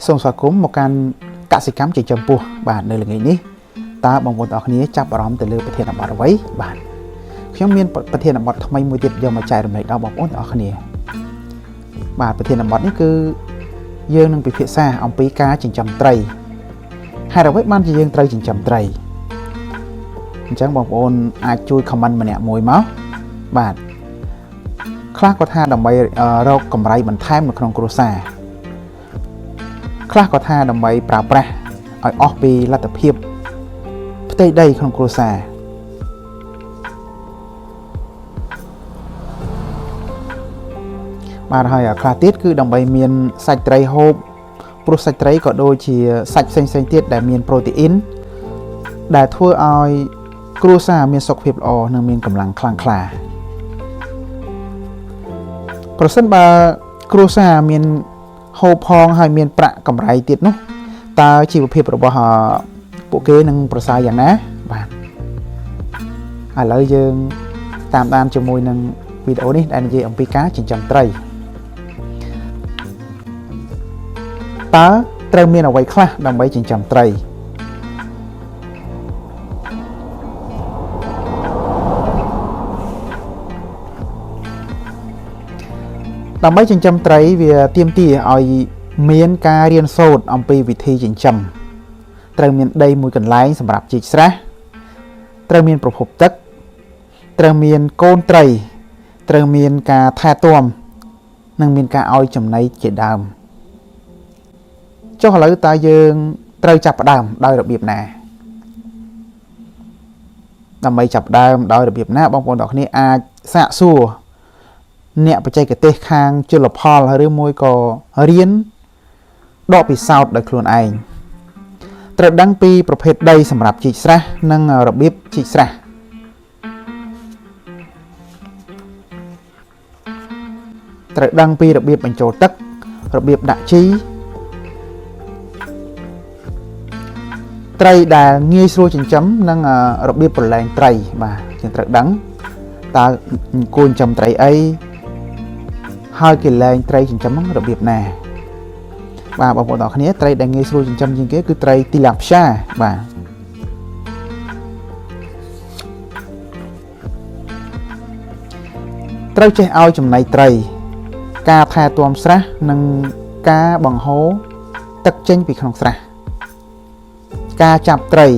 សូមស្វាគមន៍មកកាន់កសិកម្មចិញ្ចឹមពោះបាទនៅល្ងាចនេះតើបងប្អូនទាំងអស់គ្នាចាប់អារម្មណ៍ទៅលើប្រធានបទអ្វីបាទខ្ញុំមានប្រធានបទថ្មីមួយទៀតយកមកចែករំលែកដល់បងប្អូនទាំងអស់គ្នាបាទប្រធានបទនេះគឺយើងនឹងពិភាក្សាអំពីការចិញ្ចឹមត្រីហេតុអ្វីបានជាយើងត្រូវចិញ្ចឹមត្រីអញ្ចឹងបងប្អូនអាចជួយ comment ម្នាក់មួយមកបាទខ្លះក៏ថាដើម្បីរកកម្រៃបន្ថែមនៅក្នុងគ្រួសារខ្លះក៏ថាដើម្បីប្រើប្រាស់ឲ្យអស់ពីលទ្ធភាពផ្ទៃដីក្នុងគ្រួសារបាទហើយខ្លះទៀតគឺដើម្បីមានសាច់ត្រីហូបព្រោះសាច់ត្រីក៏ដូចជាសាច់ផ្សេងៗទៀតដែលមានប្រូតេអ៊ីនដែលធ្វើឲ្យគ្រួសារមានសុខភាពល្អនិងមានកម្លាំងខ្លាំងក្លាប្រសិនបើគ្រួសារមានហូបផងហើយមានប្រាក់កម្រៃទៀតនោះតើជីវភាពរបស់ពួកគេនឹងប្រសើរយ៉ាងណាបាទឥឡូវយើងតាមដានជាមួយនឹងវីដេអូនេះដែលនិយាយអំពីការចិញ្ចឹមត្រីតើត្រូវមានអ្វីខ្លះដើម្បីចិញ្ចឹមត្រីដើម្បីចិញ្ចឹមត្រីវាទាមទារឲ្យមានការរៀនសូត្រអំពីវិធីចិញ្ចឹមត្រូវមានដីមួយកន្លែងសម្រាប់ជីកស្រះត្រូវមានប្រភពទឹកត្រូវមានកូនត្រីត្រូវមានការថែទាំនិងមានការឲ្យចំណីជាដើមចុះឥឡូវតើយើងត្រូវចាប់ផ្ដើមដោយរបៀបណាដើម្បីចាប់ផ្ដើមដោយរបៀបណាបងប្អូនទាំងគ្នាអាចសាកសួរអ្នកបច្ចេកទេសខាងជលផលឬមួយក៏រៀនដកពិសោធន៍ដោយខ្លួនឯងត្រូវដឹងពីប្រភេទដីសម្រាប់ជីកស្រះនិងរបៀបជីកស្រះត្រូវដឹងពីរបៀបបញ្ចូលទឹករបៀបដាក់ជីត្រីដែលងាយស្រួលចិញ្ចឹមនិងរបៀបប្រឡែងត្រីបាទយើងត្រូវដឹងតើគួរចិញ្ចឹមត្រីអីហើយគេលែងត្រីចិញ្ចឹមហ្នឹងរបៀបណាបាទបងប្អូនទាំងគ្នាត្រីដែលងាយស្រួលចិញ្ចឹមជាងគេគឺត្រីទីឡាហ្វ្យាបាទត្រូវចេះឲ្យចំណីត្រីការថែទាំស្រះនិងការបង្ហូរទឹកចេញពីក្នុងស្រះការចាប់ត្រី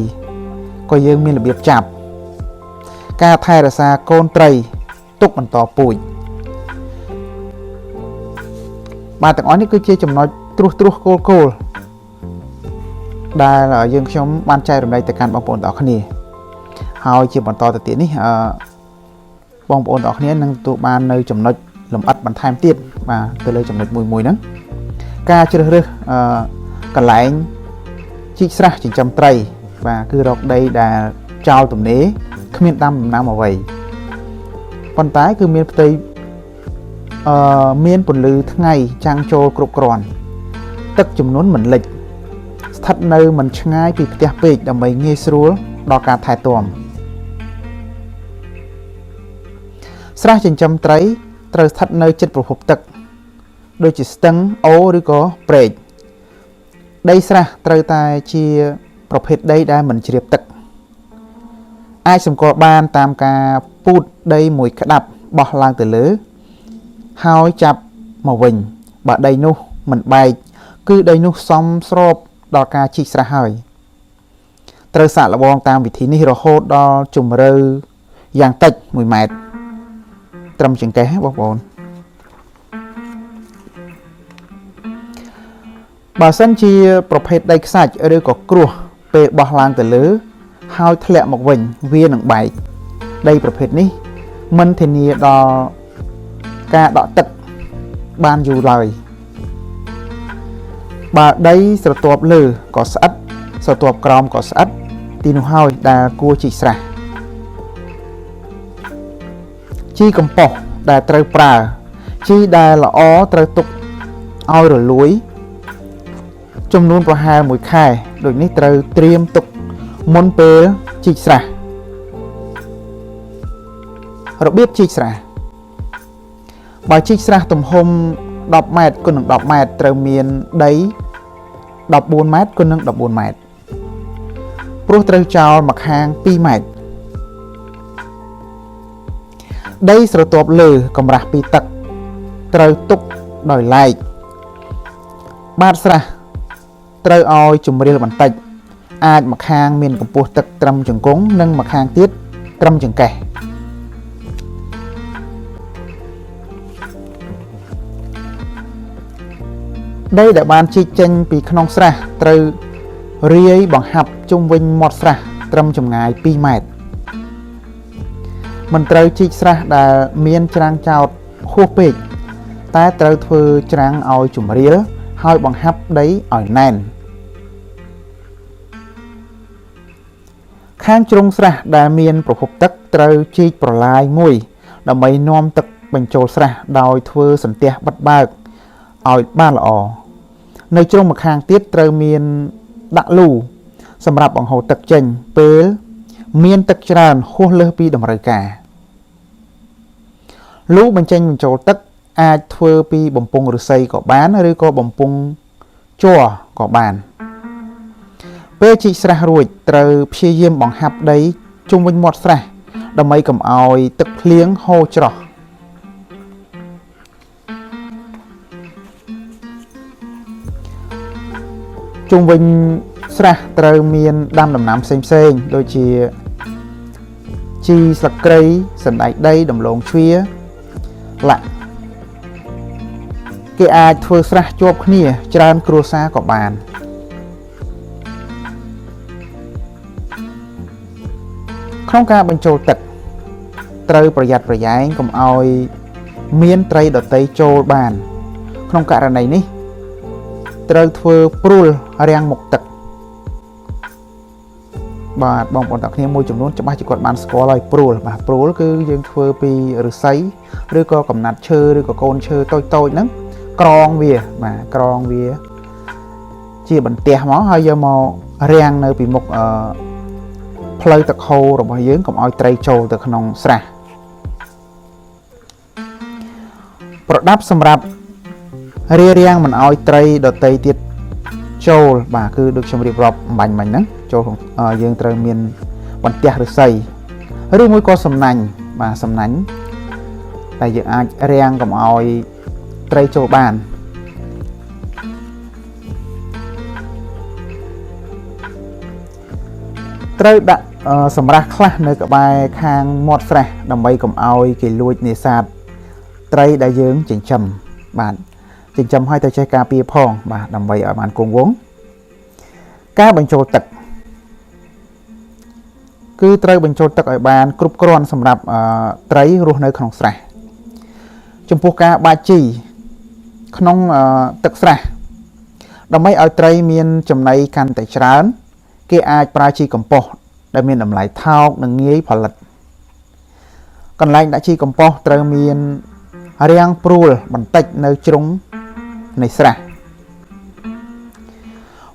ក៏យើងមានរបៀបចាប់ការថែរក្សាកូនត្រីទុកបន្តពូជបាទទាំងអស់នេះគឺជាចំណុចត្រួសគោលដែលយើងខ្ញុំបានចែករំលែកទៅកាន់បងប្អូនទាំងអស់គ្នាហើយជាបន្តទៅទៀតនេះបងប្អូនទាំងអស់គ្នានឹងទទួលបាននៅចំណុចលម្អិតបន្ថែមទៀតបាទទៅលើចំណុចមួយហ្នឹងការជ្រើសរើសកន្លែងជីកស្រះចិញ្ចឹមត្រីបាទគឺរកដីដែលចោលទំនេរគ្មានដាំដំណាំអ្វីប៉ុន្តែគឺមានផ្ទៃមានពន្លឺថ្ងៃចាំងចូលគ្រប់គ្រាន់ទឹកចំនួនមិនលិចស្ថិតនៅមិនឆ្ងាយពីផ្ទះពេកដើម្បីងាយស្រួលដល់ការថែទាំស្រះចិញ្ចឹមត្រីត្រូវស្ថិតនៅជិតប្រភពទឹកដូចជាស្ទឹងអូរឬក៏ព្រែកដីស្រះត្រូវតែជាប្រភេទដីដែលមិនជ្រាបទឹកអាចសម្គាល់បានតាមការពូតដីមួយក្តាប់បោះឡើងទៅលើហើយចាប់មកវិញបើដីនោះមិនបែកគឺដីនោះសមស្របដល់ការជីកស្រះហើយត្រូវសាកល្បងតាមវិធីនេះរហូតដល់ជម្រៅយ៉ាងតិច1ម៉ែត្រត្រឹមចង្កេះបងប្អូនបើសិនជាប្រភេទដីខ្សាច់ឬក៏ក្រួសពេលបោះឡើងទៅលើហើយធ្លាក់មកវិញវានឹងបែកដីប្រភេទនេះមិនធានាដល់ការដក់ទឹកបានយូរឡើយបើដីស្រទាប់លើក៏ស្អិតស្រទាប់ក្រោមក៏ស្អិតទីនោះហើយដែលគួរជីកស្រះជីកំប៉ុស្តដែលត្រូវប្រើជីដែលល្អត្រូវទុកឲ្យរលួយចំនួនប្រហែល1ខែដូចនេះត្រូវត្រៀមទុកមុនពេលជីកស្រះរបៀបជីកស្រះបើជីកស្រះទំហំ10ម៉ែត្រគុណនឹង10ម៉ែត្រត្រូវមានដី 14 ម៉ែត្រគុណនឹង 14 ម៉ែត្រព្រោះត្រូវចោលម្ខាង 2 ម៉ែត្រដីស្រទាប់លើកម្រាស់ពីទឹកត្រូវទុកដោយឡែកបាតស្រះត្រូវឲ្យជម្រាលបន្តិចអាចម្ខាងមានកម្ពស់ទឹកត្រឹមជង្គង់និងម្ខាងទៀតត្រឹមចង្កេះដីដែលបានជីកចេញពីក្នុងស្រះត្រូវរាយបង្ហាប់ជុំវិញមាត់ស្រះត្រឹមចម្ងាយ 2 ម៉ែត្រមិនត្រូវជីកស្រះដែលមានច្រាំងចោតហួសពេកតែត្រូវធ្វើច្រាំងឲ្យជម្រាលហើយបង្ហាប់ដីឲ្យណែនខាងជ្រុងស្រះដែលមានប្រភពទឹកត្រូវជីកប្រឡាយមួយដើម្បីនាំទឹកបញ្ចូលស្រះដោយធ្វើសន្ទះបិទបើកឲ្យបានល្អនៅជ្រុងម្ខាងទៀតត្រូវមានដាក់លូសម្រាប់បង្ហូរទឹកចេញពេលមានទឹកច្រើនហួសលើសពីតម្រូវការលូបញ្ចេញបញ្ចូលទឹកអាចធ្វើពីបំពង់ឫស្សីក៏បានឬក៏បំពង់ជ័រក៏បានពេលជីកស្រះរួចត្រូវព្យាយាមបង្ហាប់ដីជុំវិញមាត់ស្រះដើម្បីកុំឲ្យទឹកភ្លៀងហូរច្រោះជុំវិញស្រះត្រូវមានដាំដំណាំផ្សេងៗដូចជាជីស្លឹកគ្រៃសណ្តែកដីដំឡូងជ្វាលាក់គេអាចធ្វើស្រះជាប់គ្នាច្រើនគ្រួសារក៏បានក្នុងការបញ្ចូលទឹកត្រូវប្រយ័ត្នប្រយែងកុំឲ្យមានត្រីដទៃចូលបានក្នុងករណីនេះត្រូវធ្វើព្រួលរាំងមុខទឹកបាទបងប្អូនទាំងគ្នាមួយចំនួនច្បាស់ជាគាត់បានស្គាល់ហើយព្រួលបាទព្រួលគឺយើងធ្វើពីឫស្សីឬក៏កំណាត់ឈើឬក៏កូនឈើតូចៗហ្នឹងក្រងវាបាទក្រងវាជាបន្ទះមកហើយយកមករាំងនៅពីមុខផ្លូវទឹកហូររបស់យើងកុំឲ្យត្រីចូលទៅក្នុងស្រះប្រដាប់សម្រាប់រាំងមិនឲ្យត្រីដទៃទៀតចូលបាទគឺដូចខ្ញុំរៀបរាប់អំបញ្ញមិញហ្នឹងចូលក្នុងយើងត្រូវមានបន្ទះឫស្សីឬមួយក៏សំណាញ់បាទសំណាញ់តែយើងអាចរាំងកុំឲ្យត្រីចូលបានត្រូវដាក់សម្រាប់ខ្លះនៅក្បែរខាងមាត់ស្រះដើម្បីកុំឲ្យគេលួចនេសាទត្រីដែលយើងចិញ្ចឹមបាទចិញ្ចឹមឲ្យទៅចេះការពារផងបាទដើម្បីឲ្យបានគង់វង្សការបញ្ចូលទឹកគឺត្រូវបញ្ចូលទឹកឲ្យបានគ្រប់គ្រាន់សម្រាប់ត្រីរស់នៅក្នុងស្រះចំពោះការបាចជីក្នុងទឹកស្រះដើម្បីឲ្យត្រីមានចំណីកាន់តែច្រើនគេអាចប្រើជីកំប៉ុស្តដែលមានតម្លៃថោកនិងងាយផលិតកន្លែងដាក់ជីកំប៉ុស្តត្រូវមានរាងព្រួលបន្តិចនៅជ្រុងនៃស្រះ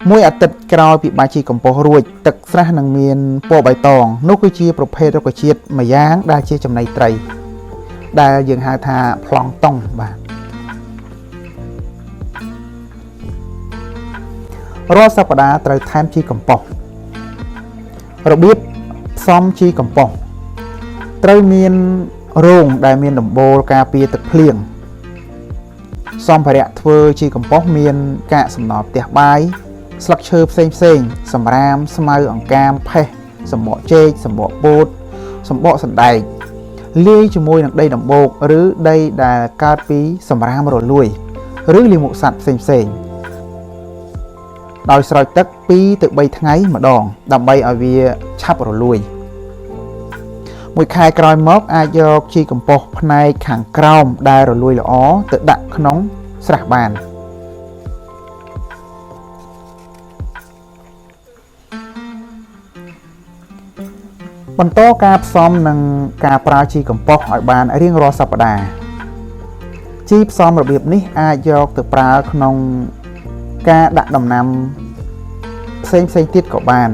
មួយអាទិត្យក្រោយពីបាចជីកំប៉ុស្តរួចទឹកស្រះនឹងមានពណ៌បៃតងនោះគឺជាប្រភេទរុក្ខជាតិមួយយ៉ាងដែលជាចំណីត្រីដែលយើងហៅថាប្លង់តុងបាទរាល់សប្តាហ៍ត្រូវថែមជីកំប៉ុស្តរបៀបផ្សំជីកំប៉ុស្តត្រូវមានរោងដែលមានដំបូលការពារទឹកភ្លៀងសម្ភារៈធ្វើជីកំប៉ុស្តមានកាកសំណល់ផ្ទះបាយស្លឹកឈើផ្សេងសម្រាមស្មៅអង្កាមផេះសម្បកចេកសម្បកពោតសម្បកសណ្ដែកលាយជាមួយនឹងដីដំបូកឬដីដែលកើតពីសម្រាមរលួយឬលាមកសត្វផ្សេងដោយស្រោចទឹក 2 ទៅ 3 ថ្ងៃម្ដងដើម្បីឲ្យវាឆាប់រលួយមួយខែក្រោយមកអាចយកជីកំប៉ុស្តផ្នែកខាងក្រោមដែលរលួយល្អទៅដាក់ក្នុងស្រះបានបន្តការផ្សំនិងការប្រើជីកំប៉ុស្តឲ្យបានរៀងរាល់សប្តាហ៍ជីផ្សំរបៀបនេះអាចយកទៅប្រើក្នុងការដាក់ដំណាំផ្សេងទៀតក៏បាន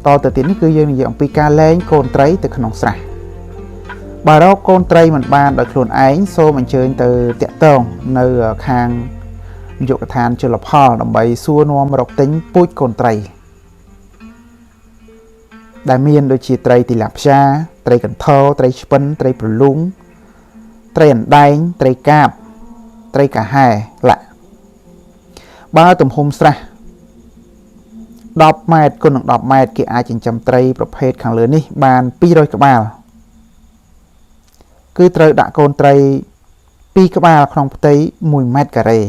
តទៅទៀតនេះគឺយើងនិយាយអំពីការលែងកូនត្រីទៅក្នុងស្រះបើរកកូនត្រីមិនបានដោយខ្លួនឯងសូមអញ្ជើញទៅតាក់ទងនៅខាង យកកឋានជលផលដើម្បីសួរនាំរកទិញពូជកូនត្រីដែលមានដូចជាត្រីទីឡាផ្យ៉ាត្រីកន្ធរត្រីឆ្ពិនត្រីប្រលុងត្រីអណ្ដែងត្រីកាបត្រីកាហែឡាក់បើទំហំស្រះ10 ម៉ែត្រគុណនឹង10 ម៉ែត្រគេអាចចិញ្ចឹមត្រីប្រភេទខាងលើនេះបាន200 ក្បាលគឺត្រូវដាក់កូនត្រី2 ក្បាលក្នុងផ្ទៃ1 ម៉ែត្រការ៉េ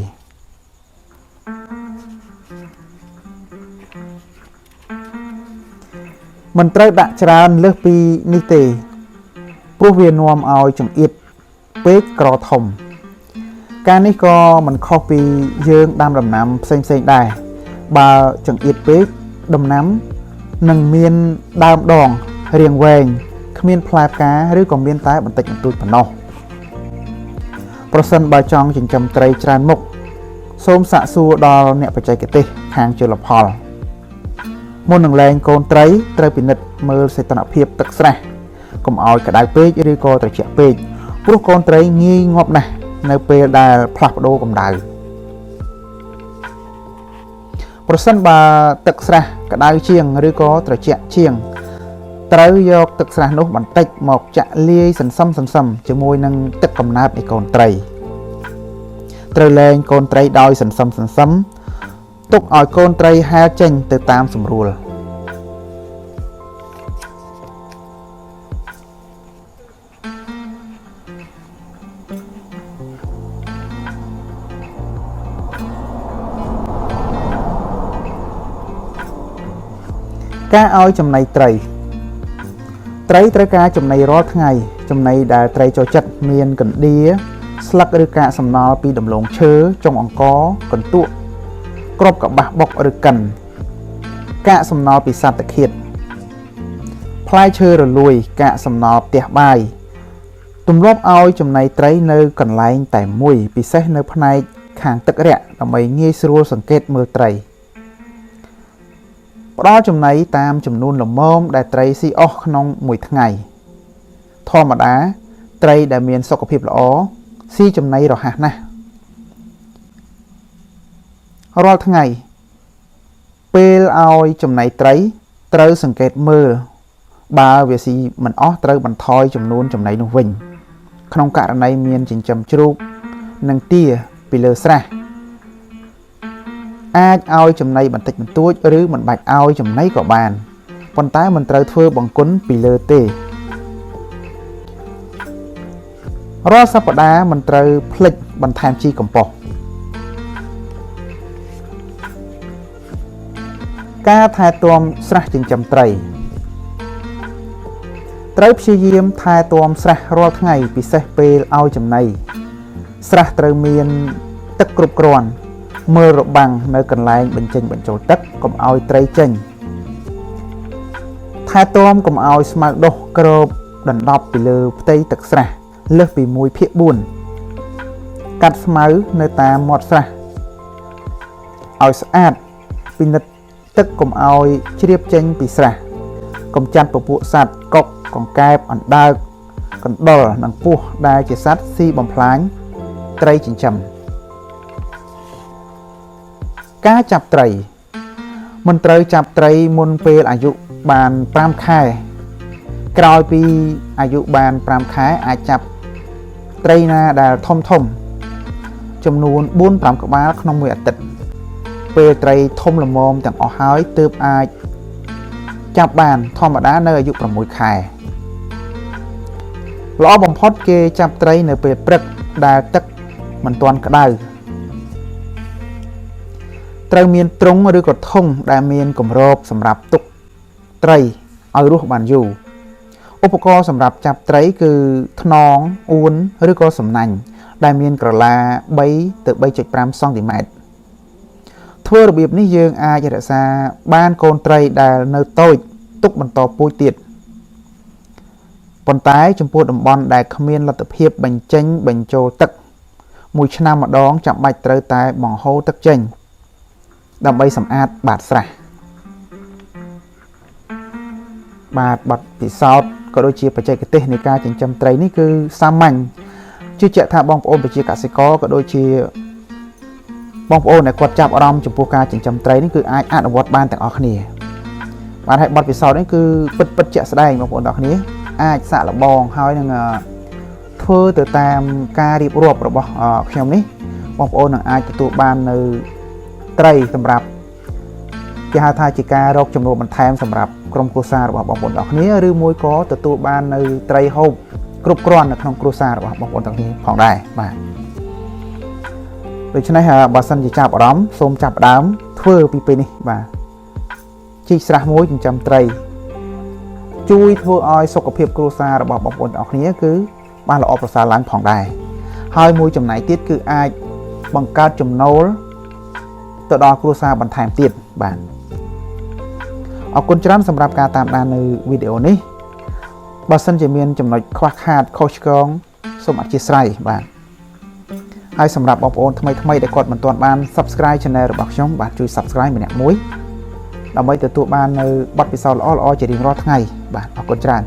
មិនត្រូវដាក់ច្រើនលើសពីនេះទេព្រោះវានាំឲ្យចង្អៀតពេកក្រធំការនេះក៏មិនខុសពីយើងដាំដំណាំផ្សេងៗដែរបើចង្អៀតពេកដំណាំនឹងមានដើមដងរាងវែងគ្មានផ្លែផ្កាឬក៏មានតែបន្តិចបន្តួចប៉ុណ្ណោះប្រសិនបើចង់ចិញ្ចឹមត្រីច្រើនមុខសូមសាកសួរដល់អ្នកបច្ចេកទេសខាងជលផលមុននឹងលែងកូនត្រីត្រូវពិនិត្យមើលសីតុណ្ហភាពទឹកស្រះកុំឲ្យក្តៅពេកឬក៏ត្រជាក់ពេកព្រោះកូនត្រីងាយងាប់ណាស់នៅពេលដែលផ្លាស់ប្ដូរកម្ដៅប្រសិនបើទឹកស្រះក្តៅជាងឬក៏ត្រជាក់ជាងត្រូវយកទឹកស្រះនោះបន្តិចមកចាក់លាយសន្សំជាមួយនឹងទឹកកំណើតនៃកូនត្រីត្រូវលែងកូនត្រីដោយសន្សំទុកឲ្យកូនត្រីហែលចេញទៅតាមស្រួលការឲ្យចំណីត្រីត្រូវការចំណីរាល់ថ្ងៃចំណីដែលត្រីចូលចិត្តមានកណ្ដៀស្លឹកឬកាកសំណល់ពីដំឡូងឈើចុងអង្ករកន្ទក់គ្រាប់កបាសបុកឬកិនកាកសំណល់ពីសត្វតាឃាតផ្លែឈើរលួយកាកសំណល់ផ្ទះបាយទម្លាប់ឲ្យចំណីត្រីនៅកន្លែងតែមួយពិសេសនៅផ្នែកខាងទឹករាក់ដើម្បីងាយស្រួលសង្កេតមើលត្រីផ្ដល់ចំណីតាមចំនួនល្មមដែលត្រីស៊ីអស់ក្នុងមួយថ្ងៃធម្មតាត្រីដែលមានសុខភាពល្អស៊ីចំណីរហ័សណាស់រាល់ថ្ងៃពេលឲ្យចំណីត្រីត្រូវសង្កេតមើលបើវាស៊ីមិនអស់ត្រូវបន្ថយចំនួនចំណីនោះវិញក្នុងករណីមានចិញ្ចឹមជ្រូកនិងទាពីលើស្រះអាចឲ្យចំណីបន្តិចបន្តួចឬមិនបាច់ឲ្យចំណីក៏បានប៉ុន្តែមិនត្រូវធ្វើបង្គន់ពីលើទេរាល់សប្តាហ៍មិនត្រូវភ្លេចបន្ថែមជីកំប៉ុស្តការថែទាំស្រះចិញ្ចឹមត្រីត្រូវព្យាយាមថែទាំស្រះរាល់ថ្ងៃពិសេសពេលឲ្យចំណីស្រះត្រូវមានទឹកគ្រប់គ្រាន់មើលរបាំងនៅកន្លែងបញ្ចេញបញ្ចូលទឹកកុំឲ្យត្រីចេញថែទាំកុំឲ្យស្មៅដុះគ្របដណ្ដប់ពីលើផ្ទៃទឹកស្រះលើសពី1/4កាត់ស្មៅនៅតាមមាត់ស្រះឲ្យស្អាតពិនិត្យទឹកកុំឲ្យជ្រាបចេញពីស្រះកុំចាត់ពពួកសត្វកុកកង្កែបអណ្ដើកកណ្ដុរនិងពស់ដែលជាសត្វស៊ីបំផ្លាញត្រីចិញ្ចឹមការចាប់ត្រីមិនត្រូវចាប់ត្រីមុនពេលអាយុបាន5 ខែក្រោយពីអាយុបាន5 ខែអាចចាប់ត្រីណាដែលធំចំនួន 4-5 ក្បាលក្នុងមួយអាទិត្យពេលត្រីធំល្មមទាំងអស់ហើយទើបអាចចាប់បានធម្មតានៅអាយុ6 ខែល្អបំផុតគេចាប់ត្រីនៅពេលព្រឹកដែលទឹកមិនទាន់ក្តៅត្រូវមានទ្រុងឬក៏ធុងដែលមានគម្របសម្រាប់ទុកត្រីឲ្យរស់បានយូរឧបករណ៍សម្រាប់ចាប់ត្រីគឺថ្នងអួនឬក៏សំណាញ់ដែលមានក្រឡា 3 ទៅ 3.5 សង់ទីម៉ែត្រធ្វើរបៀបនេះយើងអាចរក្សាបានកូនត្រីដែលនៅតូចទុកបន្តពូជទៀតប៉ុន្តែចំពោះតំបន់ដែលគ្មានលទ្ធភាពបញ្ចេញបញ្ចូលទឹកមួយឆ្នាំម្ដងចាំបាច់ត្រូវតែបង្ហូរទឹកចេញដើម្បីសម្អាតបាតស្រះបាទបទពិសោធន៍ក៏ដូចជាបច្ចេកទេសនៃការចិញ្ចឹមត្រីនេះគឺសាមញ្ញជឿជាក់ថាបងប្អូនប្រជាកសិករក៏ដូចជាប បងប្អូនដែលគាត់ចាប់អារម្មណ៍ចំពោះការចិញ្ចឹមត្រីនេះគឺអាចអនុវត្តបានទាំងអស់គ្នាបានឲ្យបទពិសោធន៍នេះគឺពិតជាក់ស្ដែងបងប្អូនទាំងអស់គ្នាអាចសាកល្បងហើយនឹងធ្វើទៅតាមការរៀបរាប់របស់ខ្ញុំនេះបងប្អូននឹងអាចទទួលបាននៅត្រីសម្រាប់គេហៅថាជាការរកចំណូលបន្ថែមសម្រាប់ក្រុមគ្រួសាររបស់បងប្អូនទាំងអស់គ្នាឬមួយក៏ទទួលបាននៅត្រីហូបគ្រប់គ្រាន់នៅក្នុងគ្រួសាររបស់បងប្អូនទាំងគ្នាផងដែរបាទដូច្នេះបើសិនជាចាប់អារម្មណ៍សូមចាប់ផ្ដើមធ្វើពីពេលនេះបាទជីកស្រះមួយចិញ្ចឹមត្រីជួយធ្វើឲ្យសុខភាពគ្រួសាររបស់បងប្អូនទាំងអស់គ្នាគឺបានល្អប្រសើរឡើងផងដែរហើយមួយចំណែកទៀតគឺអាចបង្កើតចំណូលទៅដល់គ្រួសារបន្ថែមទៀតបាទអរគុណច្រើនសម្រាប់ការតាមដាននៅវីដេអូនេះបើសិនជាមានចំណុចខ្វះខាតខុសឆ្គងសូមអធិស្ឋានបាទហើយសម្រាប់បងប្អូនថ្មីដែលគាត់មិនទាន់បាន Subscribe Channel របស់ខ្ញុំបាទជួយ Subscribe ម្នាក់មួយដើម្បីទទួលបាននៅបទពិសោធន៍ល្អៗជារៀងរាល់ថ្ងៃបាទអរគុណច្រើន